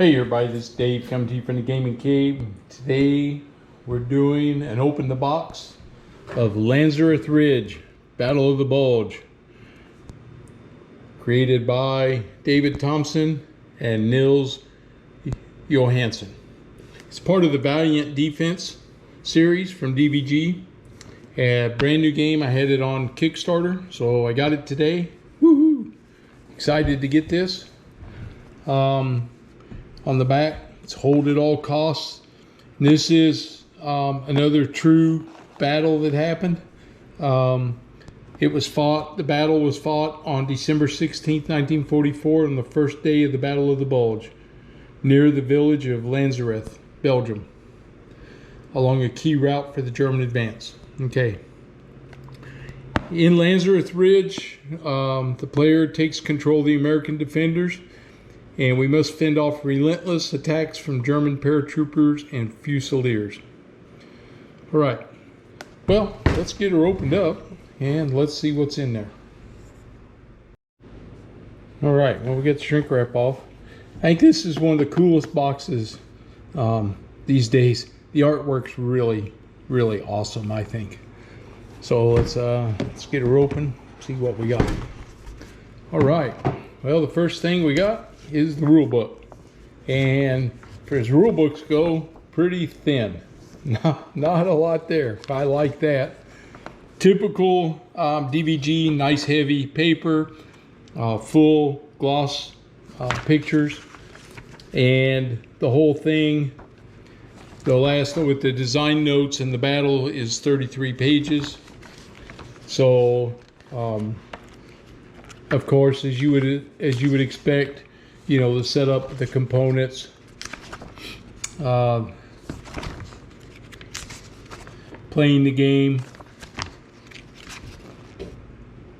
Hey everybody, this is Dave coming to you from the Gaming Cave. Today we're doing an open the box of Lanzerath Ridge, Battle of the Bulge. Created by David Thompson and Nils Johansson. It's part of the Valiant Defense series from DVG. A brand new game. I had it on Kickstarter, so I got it today. Woohoo! Excited to get this. On the back, it's hold at all costs. And this is another true battle that happened. The battle was fought on December 16th, 1944, on the first day of the Battle of the Bulge, near the village of Lanzerath, Belgium, along a key route for the German advance. Okay. In Lanzerath Ridge, the player takes control of the American defenders, and we must fend off relentless attacks from German paratroopers and fusiliers. All right, well, let's get her opened up and let's see what's in there. All right, well, we get the shrink wrap off. I think this is one of the coolest boxes these days. The artwork's really, really awesome, I think. So let's get her open, see what we got. All right, well, the first thing we got is the rule book, and as rule books go, pretty thin. Not a lot there. I like that. Typical DVG, nice heavy paper, full gloss pictures, and the whole thing, the last with the design notes and the battle, is 33 pages. So of course, as you would expect, you know, the setup, the components, playing the game,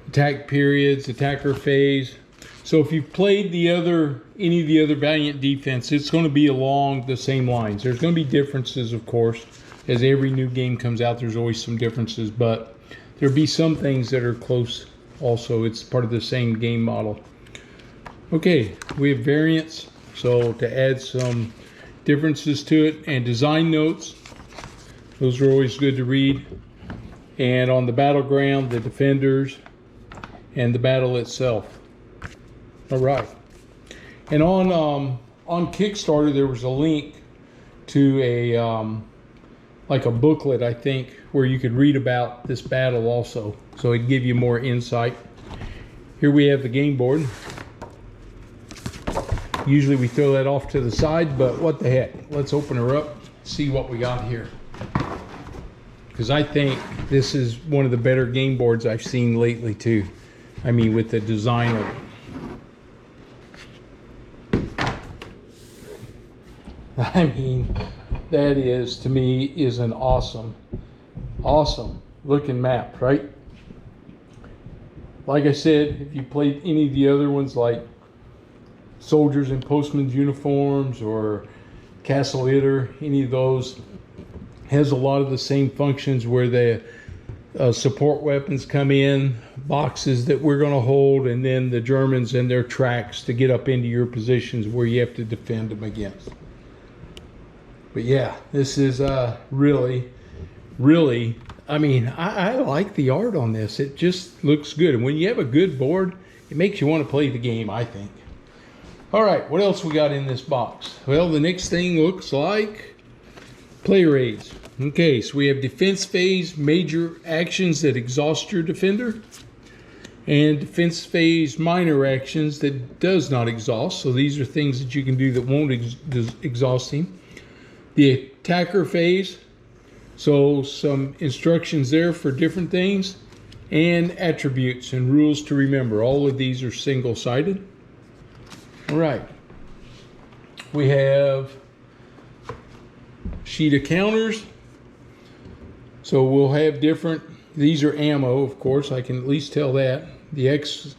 attack periods, attacker phase. So if you've played any of the other Valiant Defense, it's going to be along the same lines. There's going to be differences, of course. As every new game comes out, there's always some differences, but there'll be some things that are close also. It's part of the same game model. Okay, we have variants, so to add some differences to it, and design notes. Those are always good to read. And on the battleground, the defenders and the battle itself. All right. And on Kickstarter, there was a link to a like a booklet, I think, where you could read about this battle also, so it'd give you more insight. Here we have the game board. Usually we throw that off to the side, but what the heck? Let's open her up, see what we got here. Because I think this is one of the better game boards I've seen lately too. I mean, with the design of it. I mean, that is, to me, is an awesome looking map, right? Like I said, if you played any of the other ones, like soldiers in postman's uniforms or Castle Itter, any of those, has a lot of the same functions where the support weapons come in, boxes that we're going to hold, and then the Germans and their tracks to get up into your positions where you have to defend them against. But yeah, this is really, I mean, I like the art on this. It just looks good. And when you have a good board, it makes you want to play the game, I think. All right, what else we got in this box? Well, the next thing looks like player aids. Okay, so we have defense phase, major actions that exhaust your defender, and defense phase, minor actions that does not exhaust. So these are things that you can do that won't exhaust him. The attacker phase, so some instructions there for different things, and attributes and rules to remember. All of these are single-sided. All right, we have sheet of counters. So we'll have different, these are ammo, of course, I can at least tell that. The X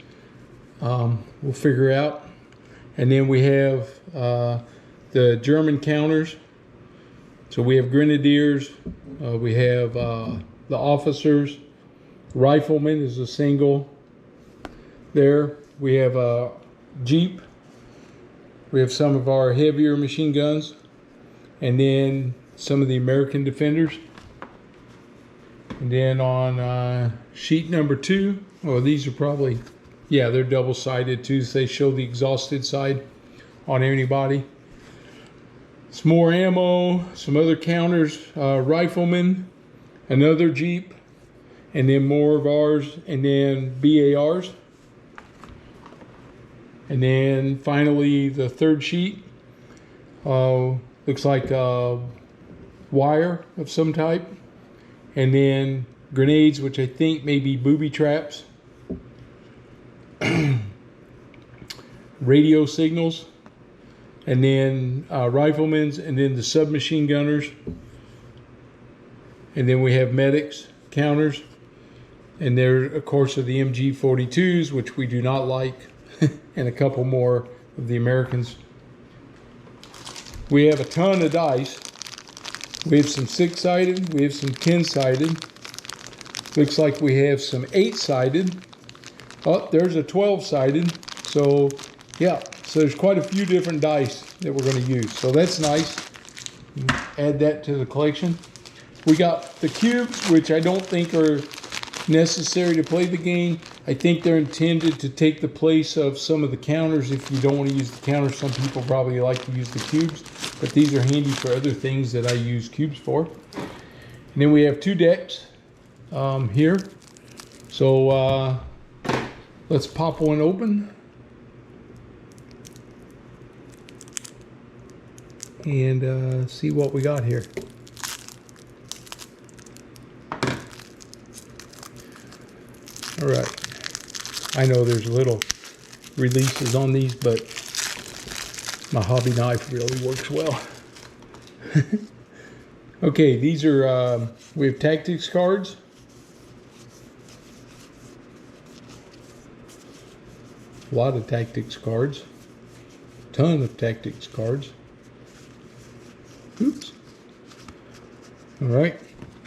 we'll figure out. And then we have the German counters. So we have grenadiers, we have the officers, rifleman is a single there. We have a Jeep, We have some of our heavier machine guns, and then some of the American Defenders. And then on sheet number 2, well, these are probably, yeah, they're double-sided too, so they show the exhausted side on anybody. Some more ammo, some other counters, riflemen, another Jeep, and then more of ours, and then BARs. And then finally the third sheet, looks like a wire of some type. And then grenades, which I think may be booby traps. Radio signals. And then riflemen's, and then the submachine gunners. And then we have medics, counters. And there, of course, are the MG42s, which we do not like. And a couple more of the Americans. We have a ton of dice. We have some 6-sided, we have some 10-sided. Looks like we have some 8-sided. Oh, there's a 12-sided. So, yeah, so there's quite a few different dice that we're going to use. So that's nice. Add that to the collection. We got the cubes, which I don't think are necessary to play the game. I think they're intended to take the place of some of the counters. If you don't want to use the counters, some people probably like to use the cubes, but these are handy for other things that I use cubes for. And then we have 2 decks here. So let's pop one open and see what we got here. All right. I know there's little releases on these, but my hobby knife really works well. Okay, these are, we have tactics cards. A lot of tactics cards. Ton of tactics cards. Oops. All right,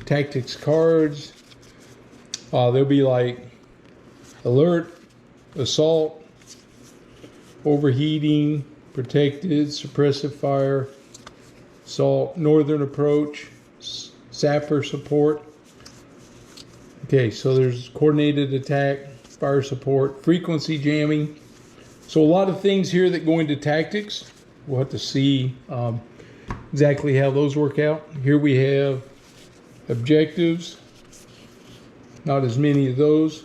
tactics cards. They'll be like alert, assault, overheating, protected, suppressive fire, assault, northern approach, sapper support. Okay, so there's coordinated attack, fire support, frequency jamming. So a lot of things here that go into tactics. We'll have to see exactly how those work out. Here we have objectives. Not as many of those.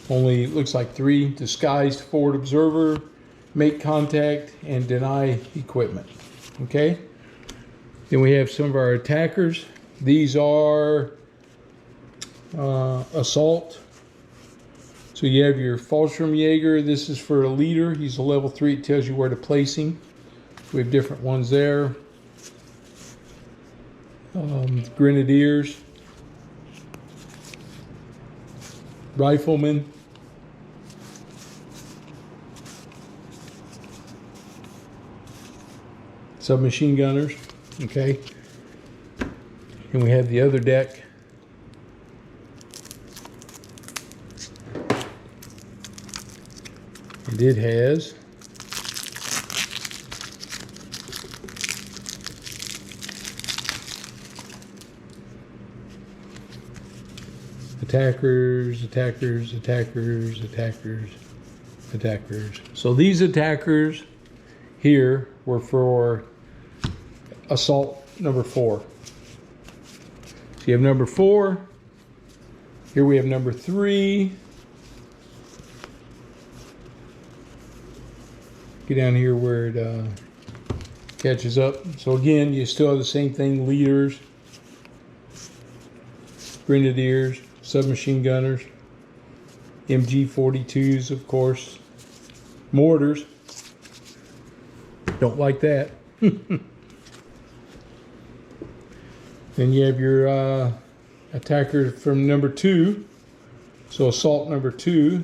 Only looks like 3. Disguised forward observer, make contact, and deny equipment. Okay. Then we have some of our attackers. These are assault. So you have your Fallschirmjäger. This is for a leader. He's a level 3. It tells you where to place him. We have different ones there. Grenadiers, riflemen, submachine gunners. Okay, and we have the other deck. And it has attackers, attackers, attackers, attackers, attackers. So these attackers here were for assault number 4. So you have number 4. Here we have number 3. Get down here where it catches up. So again, you still have the same thing: leaders, grenadiers, submachine gunners, MG42s, of course, mortars. Don't like that. Then you have your attacker from number 2. So assault number 2.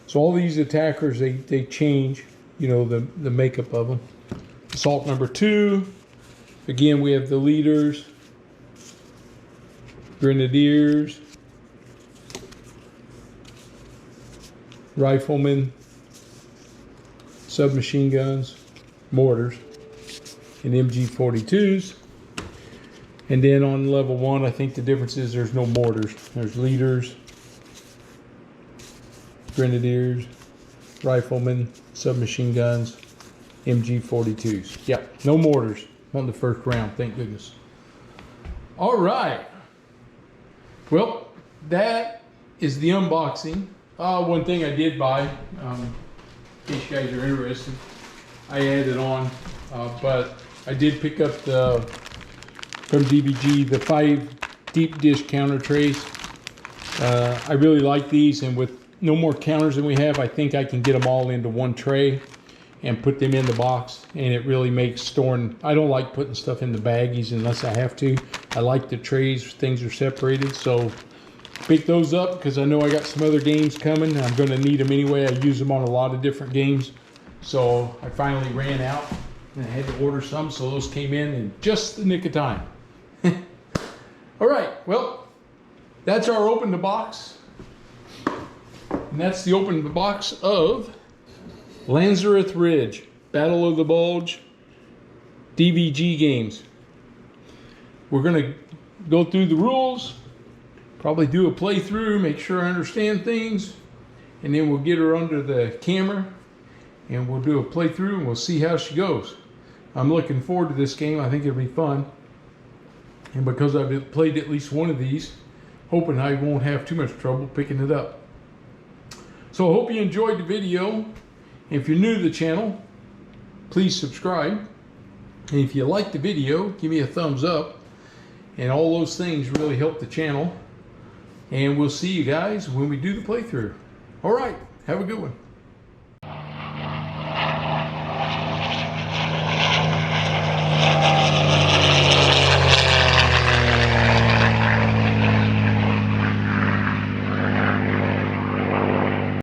So all these attackers, they change, you know, the makeup of them. Assault number 2. Again, we have the leaders, grenadiers, riflemen, submachine guns, mortars, and MG42s. And then on level 1, I think the difference is there's no mortars. There's leaders, grenadiers, riflemen, submachine guns, MG42s. Yep, no mortars on the first round, thank goodness. All right. Well, that is the unboxing. One thing I did buy, in case you guys are interested, I added on, but I did pick up from DBG the 5 deep dish counter trays. I really like these, and with no more counters than we have, I think I can get them all into one tray and put them in the box, and it really makes storing. I don't like putting stuff in the baggies unless I have to. I like the trays, things are separated, so pick those up because I know I got some other games coming. I'm going to need them anyway. I use them on a lot of different games, so I finally ran out and I had to order some, so those came in just the nick of time. All right, well, that's our open the box, and that's the open the box of Lanzerath Ridge Battle of the Bulge DBG games. We're gonna go through the rules, probably do a playthrough, make sure I understand things, and then we'll get her under the camera and we'll do a playthrough and we'll see how she goes. I'm looking forward to this game. I think it'll be fun. And because I've played at least one of these, hoping I won't have too much trouble picking it up. So I hope you enjoyed the video. If you're new to the channel, please subscribe. And if you like the video, give me a thumbs up. And all those things really help the channel. And we'll see you guys when we do the playthrough. All right, have a good one.